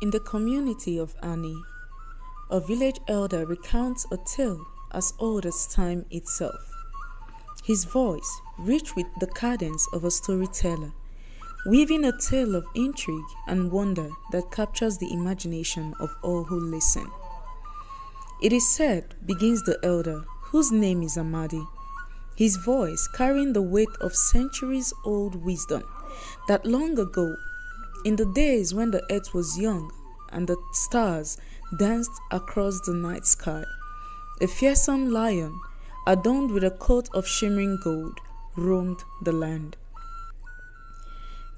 In the community of Ani, a village elder recounts a tale as old as time itself. His voice, rich with the cadence of a storyteller, weaving a tale of intrigue and wonder that captures the imagination of all who listen. It is said, begins the elder, whose name is Amadi, his voice carrying the weight of centuries-old wisdom, that long ago, in the days when the earth was young and the stars danced across the night sky, a fearsome lion, adorned with a coat of shimmering gold, roamed the land.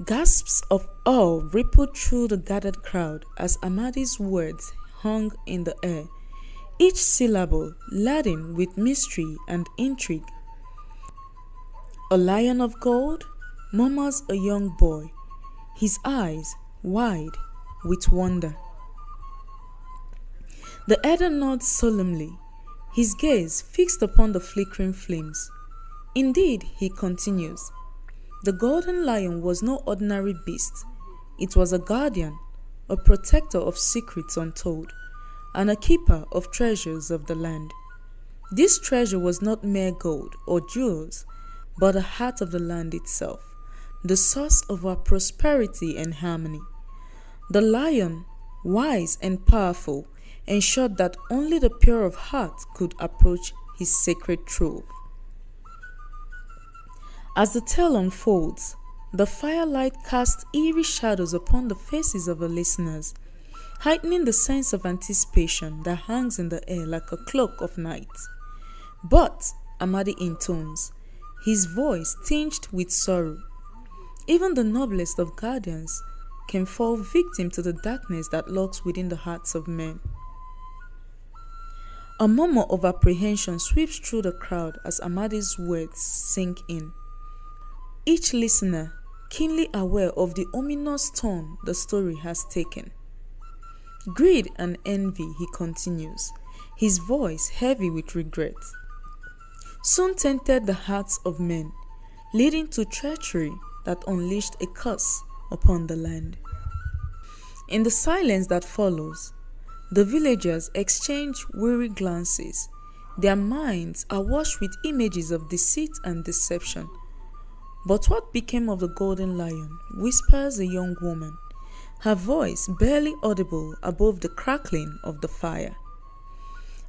Gasps of awe rippled through the gathered crowd as Amadi's words hung in the air, each syllable laden with mystery and intrigue. A lion of gold, murmurs a young boy, his eyes wide with wonder. The elder nods solemnly, his gaze fixed upon the flickering flames. Indeed, he continues, the golden lion was no ordinary beast. It was a guardian, a protector of secrets untold, and a keeper of treasures of the land. This treasure was not mere gold or jewels, but the heart of the land itself, the source of our prosperity and harmony. The lion, wise and powerful, ensured that only the pure of heart could approach his sacred trove. As the tale unfolds, the firelight casts eerie shadows upon the faces of the listeners, heightening the sense of anticipation that hangs in the air like a cloak of night. But, Amadi intones, his voice tinged with sorrow. Even the noblest of guardians can fall victim to the darkness that lurks within the hearts of men. A murmur of apprehension sweeps through the crowd as Amadi's words sink in. Each listener keenly aware of the ominous turn the story has taken. Greed and envy, he continues, his voice heavy with regret, soon tainted the hearts of men, leading to treachery that unleashed a curse upon the land. In the silence that follows, the villagers exchange weary glances. Their minds are washed with images of deceit and deception. But what became of the golden lion, whispers a young woman, her voice barely audible above the crackling of the fire.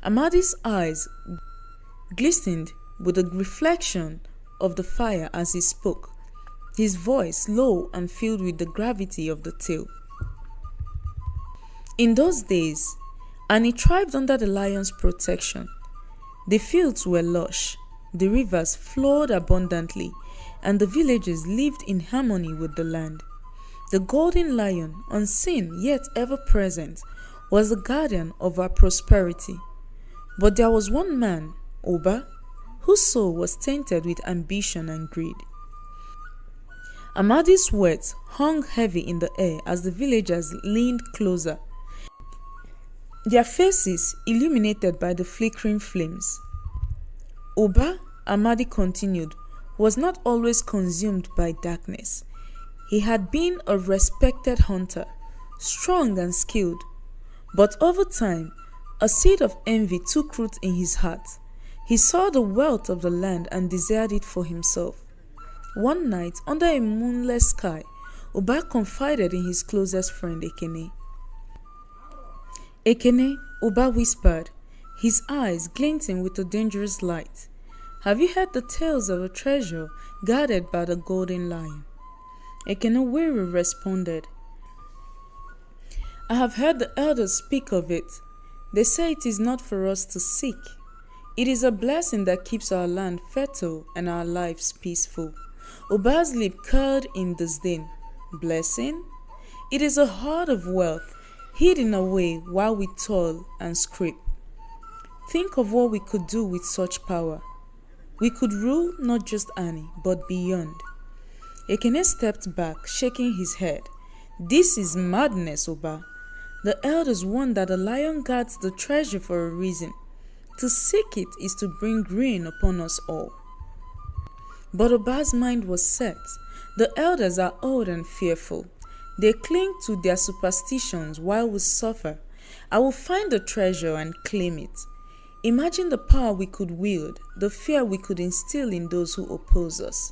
Amadi's eyes glistened with the reflection of the fire as he spoke, his voice low and filled with the gravity of the tale. In those days, Ani thrived under the lion's protection. The fields were lush, the rivers flowed abundantly, and the villagers lived in harmony with the land. The golden lion, unseen yet ever present, was the guardian of our prosperity. But there was one man, Oba, whose soul was tainted with ambition and greed. Amadi's words hung heavy in the air as the villagers leaned closer, their faces illuminated by the flickering flames. Oba, Amadi continued, was not always consumed by darkness. He had been a respected hunter, strong and skilled. But over time, a seed of envy took root in his heart. He saw the wealth of the land and desired it for himself. One night, under a moonless sky, Oba confided in his closest friend Ekene. Ekene, Oba whispered, his eyes glinting with a dangerous light. Have you heard the tales of a treasure guarded by the golden lion? Ekene wearily responded, I have heard the elders speak of it. They say it is not for us to seek. It is a blessing that keeps our land fertile and our lives peaceful. Oba's lip curled in disdain. Blessing? It is a hoard of wealth, hidden away while we toil and scrape. Think of what we could do with such power. We could rule not just Ani, but beyond. Ekene stepped back, shaking his head. This is madness, Oba. The elders warn that the lion guards the treasure for a reason. To seek it is to bring ruin upon us all. But Oba's mind was set. The elders are old and fearful. They cling to their superstitions while we suffer. I will find the treasure and claim it. Imagine the power we could wield, the fear we could instill in those who oppose us.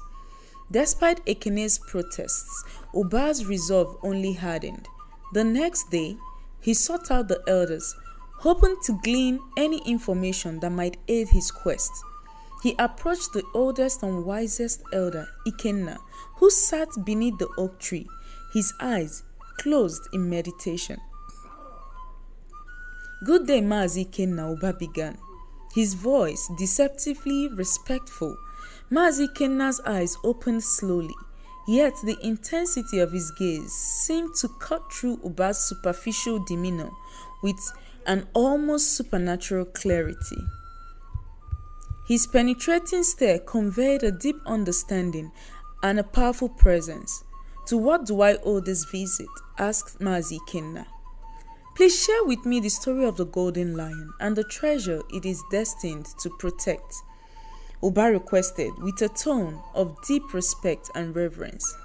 Despite Ekene's protests, Oba's resolve only hardened. The next day, he sought out the elders, hoping to glean any information that might aid his quest. He approached the oldest and wisest elder, Ikenna, who sat beneath the oak tree, his eyes closed in meditation. "Good day, Mazi Ikenna," Oba began, his voice deceptively respectful. Mazi Ikenna's eyes opened slowly, yet the intensity of his gaze seemed to cut through Oba's superficial demeanor with an almost supernatural clarity. His penetrating stare conveyed a deep understanding and a powerful presence. "To what do I owe this visit?" asked Mazi Ikenna. "Please share with me the story of the golden lion and the treasure it is destined to protect," Oba requested with a tone of deep respect and reverence.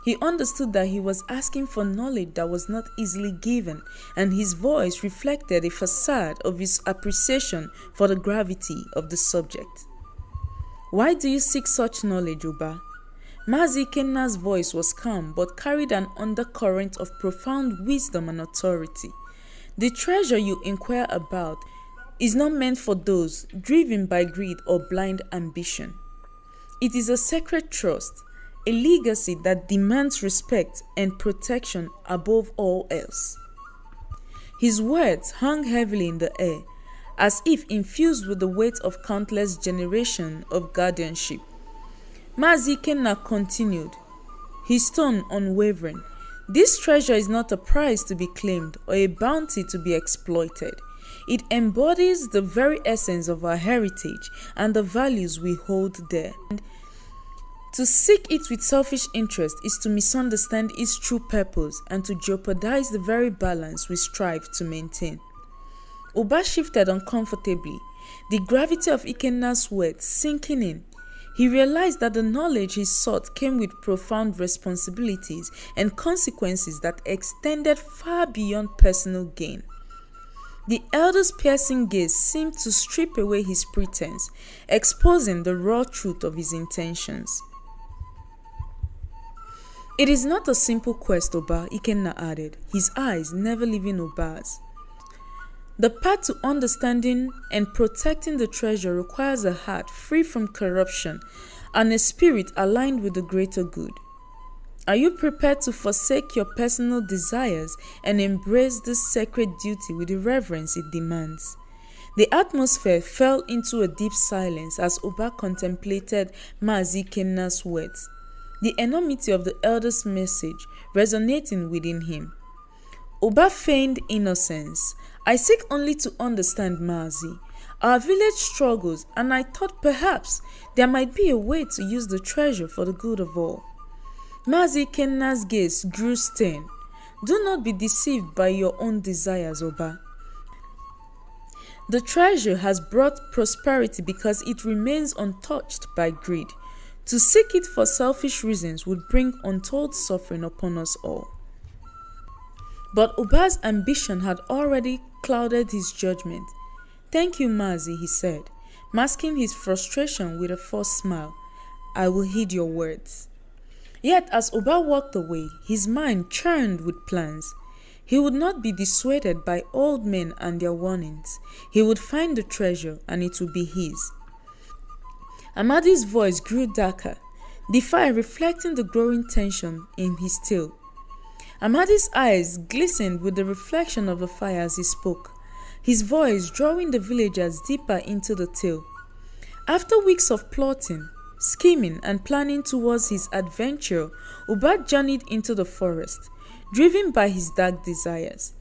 He understood that he was asking for knowledge that was not easily given, and his voice reflected a facade of his appreciation for the gravity of the subject. "Why do you seek such knowledge, Oba?" Mazi Ikenna's voice was calm but carried an undercurrent of profound wisdom and authority. "The treasure you inquire about is not meant for those driven by greed or blind ambition. It is a sacred trust, a legacy that demands respect and protection above all else." His words hung heavily in the air, as if infused with the weight of countless generations of guardianship. Mazi Ikenna continued, his tone unwavering. "This treasure is not a prize to be claimed or a bounty to be exploited. It embodies the very essence of our heritage and the values we hold dear. To seek it with selfish interest is to misunderstand its true purpose and to jeopardize the very balance we strive to maintain." Oba shifted uncomfortably, the gravity of Ikenna's words sinking in. He realized that the knowledge he sought came with profound responsibilities and consequences that extended far beyond personal gain. The elder's piercing gaze seemed to strip away his pretense, exposing the raw truth of his intentions. "It is not a simple quest, Oba," Ikenna added, his eyes never leaving Oba's. "The path to understanding and protecting the treasure requires a heart free from corruption and a spirit aligned with the greater good. Are you prepared to forsake your personal desires and embrace this sacred duty with the reverence it demands?" The atmosphere fell into a deep silence as Oba contemplated Mazi Ikenna's words, the enormity of the elder's message resonating within him. Oba feigned innocence. "I seek only to understand, Mazi. Our village struggles, and I thought perhaps there might be a way to use the treasure for the good of all." Mazi Ikenna's gaze grew stern. "Do not be deceived by your own desires, Oba. The treasure has brought prosperity because it remains untouched by greed. To seek it for selfish reasons would bring untold suffering upon us all." But Oba's ambition had already clouded his judgment. "Thank you, Mazi," he said, masking his frustration with a forced smile. "I will heed your words." Yet as Oba walked away, his mind churned with plans. He would not be dissuaded by old men and their warnings. He would find the treasure and it would be his. Amadi's voice grew darker, the fire reflecting the growing tension in his steel. Amadi's eyes glistened with the reflection of the fire as he spoke, his voice drawing the villagers deeper into the tale. After weeks of plotting, scheming, and planning towards his adventure, Oba journeyed into the forest, driven by his dark desires.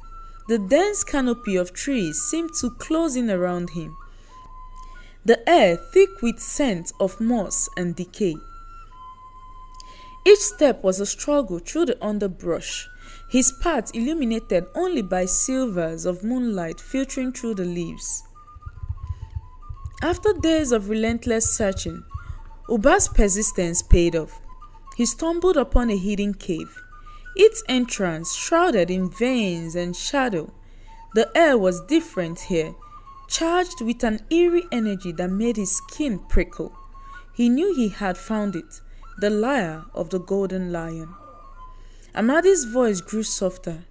The dense canopy of trees seemed to close in around him, the air thick with scent of moss and decay. Each step was a struggle through the underbrush, his path illuminated only by silvers of moonlight filtering through the leaves. After days of relentless searching, Oba's persistence paid off. He stumbled upon a hidden cave. its entrance shrouded in veins and shadow. The air was different here, charged with an eerie energy that made his skin prickle. He knew he had found it, the lair of the golden lion. Amadi's voice grew softer,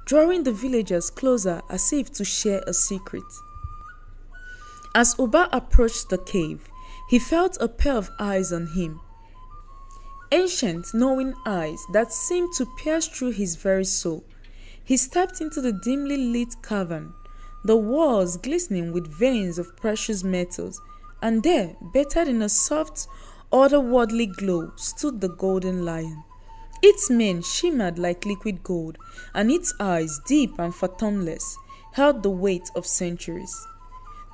drawing the villagers closer as if to share a secret. As Oba approached the cave, he felt a pair of eyes on him. Ancient, knowing eyes that seemed to pierce through his very soul. He stepped into the dimly lit cavern, the walls glistening with veins of precious metals, and there, bathed in a soft, otherworldly glow, stood the golden lion. Its mane shimmered like liquid gold, and its eyes, deep and fathomless, held the weight of centuries.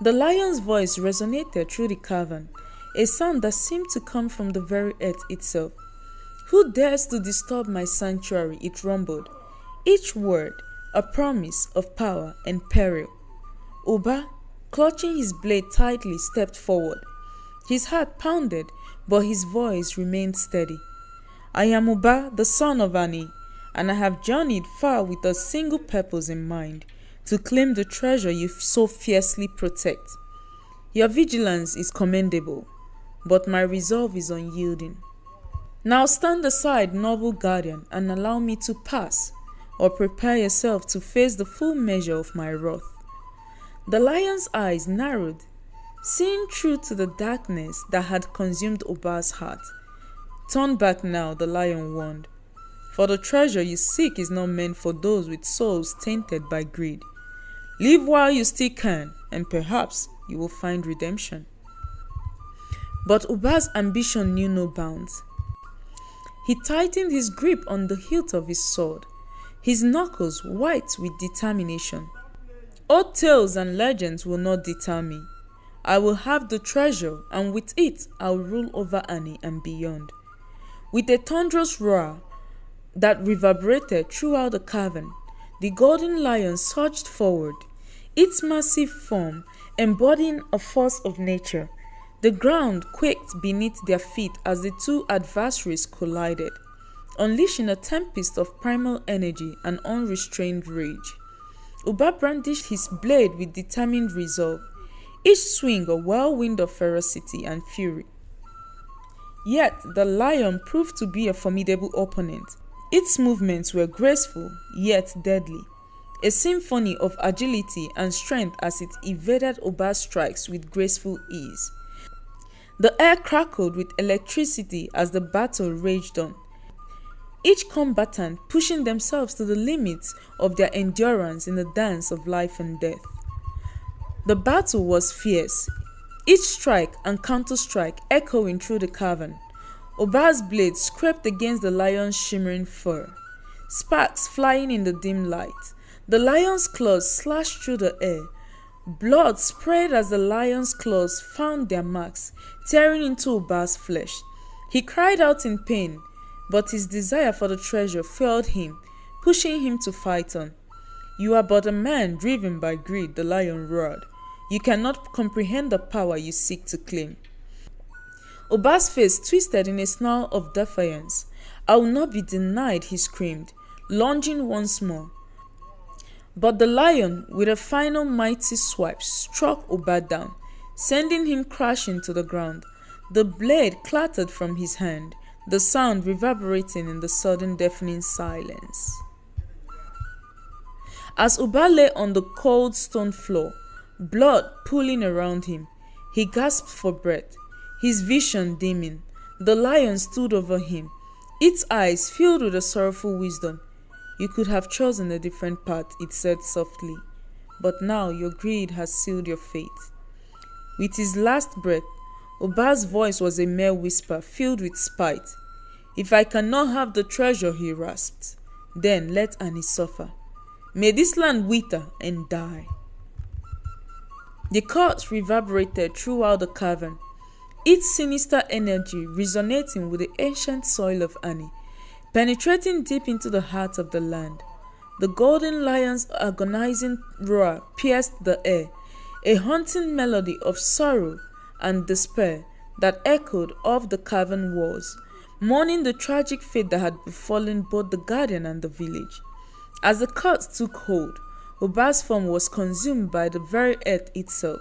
The lion's voice resonated through the cavern, a sound that seemed to come from the very earth itself. "Who dares to disturb my sanctuary?" it rumbled, each word a promise of power and peril. Oba, clutching his blade tightly, stepped forward. His heart pounded, but his voice remained steady. "I am Oba, the son of Ani, and I have journeyed far with a single purpose in mind, to claim the treasure you so fiercely protect. Your vigilance is commendable, but my resolve is unyielding. Now stand aside, noble guardian, and allow me to pass, or prepare yourself to face the full measure of my wrath." The lion's eyes narrowed, seeing through to the darkness that had consumed Oba's heart. "Turn back now," the lion warned, "for the treasure you seek is not meant for those with souls tainted by greed. Live while you still can, and perhaps you will find redemption." But Oba's ambition knew no bounds. He tightened his grip on the hilt of his sword, his knuckles white with determination. "Old tales and legends will not deter me. I will have the treasure, and with it I will rule over Ani and beyond." With a thunderous roar that reverberated throughout the cavern, the golden lion surged forward, its massive form embodying a force of nature. The ground quaked beneath their feet as the two adversaries collided, unleashing a tempest of primal energy and unrestrained rage. Oba brandished his blade with determined resolve, each swing a whirlwind of ferocity and fury. Yet the lion proved to be a formidable opponent. Its movements were graceful, yet deadly, a symphony of agility and strength as it evaded Oba's strikes with graceful ease. The air crackled with electricity as the battle raged on, each combatant pushing themselves to the limits of their endurance in the dance of life and death. The battle was fierce, each strike and counter-strike echoing through the cavern. Oba's blade scraped against the lion's shimmering fur, sparks flying in the dim light. The lion's claws slashed through the air. Blood sprayed as the lion's claws found their marks, tearing into Oba's flesh. He cried out in pain, but his desire for the treasure fueled him, pushing him to fight on. "You are but a man driven by greed," the lion roared. "You cannot comprehend the power you seek to claim." Oba's face twisted in a snarl of defiance. "I will not be denied," he screamed, lunging once more. But the lion, with a final mighty swipe, struck Oba down, sending him crashing to the ground. The blade clattered from his hand, the sound reverberating in the sudden deafening silence. As Oba lay on the cold stone floor, blood pooling around him, he gasped for breath, his vision dimming. The lion stood over him, its eyes filled with a sorrowful wisdom. "You could have chosen a different path," it said softly, "but now your greed has sealed your fate." With his last breath, Oba's voice was a mere whisper filled with spite. "If I cannot have the treasure," he rasped, "then let Ani suffer. May this land wither and die." The chords reverberated throughout the cavern, its sinister energy resonating with the ancient soil of Ani, penetrating deep into the heart of the land. The golden lion's agonizing roar pierced the air, a haunting melody of sorrow and despair that echoed off the cavern walls. mourning the tragic fate that had befallen both the guardian and the village. As the curse took hold, Oba's form was consumed by the very earth itself,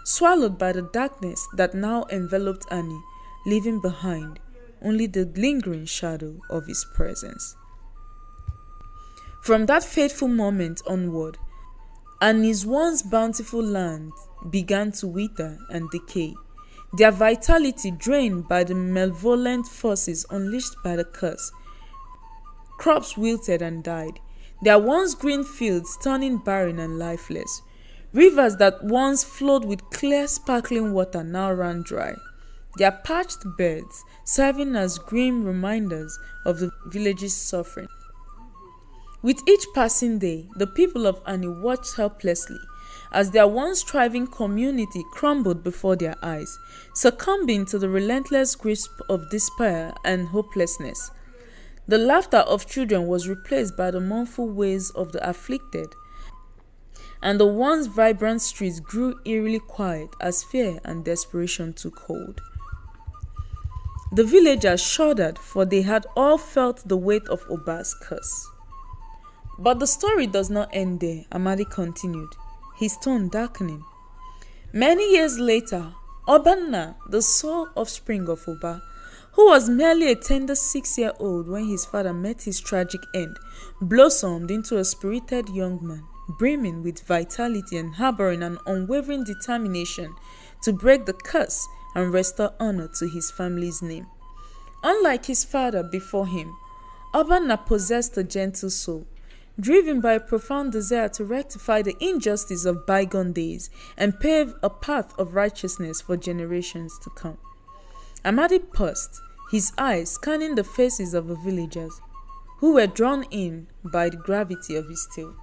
swallowed by the darkness that now enveloped Annie, leaving behind only the lingering shadow of his presence. From that fateful moment onward, Annie's once bountiful land began to wither and decay, their vitality drained by the malevolent forces unleashed by the curse. Crops wilted and died, their once green fields turning barren and lifeless. Rivers that once flowed with clear sparkling water now ran dry, their parched beds serving as grim reminders of the village's suffering. With each passing day, the people of Annie watched helplessly as their once thriving community crumbled before their eyes, succumbing to the relentless grasp of despair and hopelessness. The laughter of children was replaced by the mournful wails of the afflicted, and the once vibrant streets grew eerily quiet as fear and desperation took hold. The villagers shuddered, for they had all felt the weight of Oba's curse. But the story does not end there, Amadi continued, his tone darkening. Many years later, Obanna, the sole offspring of Oba, who was merely a tender 6-year-old when his father met his tragic end, blossomed into a spirited young man, brimming with vitality and harboring an unwavering determination to break the curse and restore honor to his family's name. Unlike his father before him, Obanna possessed a gentle soul, driven by a profound desire to rectify the injustice of bygone days and pave a path of righteousness for generations to come. Amadi paused, his eyes scanning the faces of the villagers, who were drawn in by the gravity of his tale.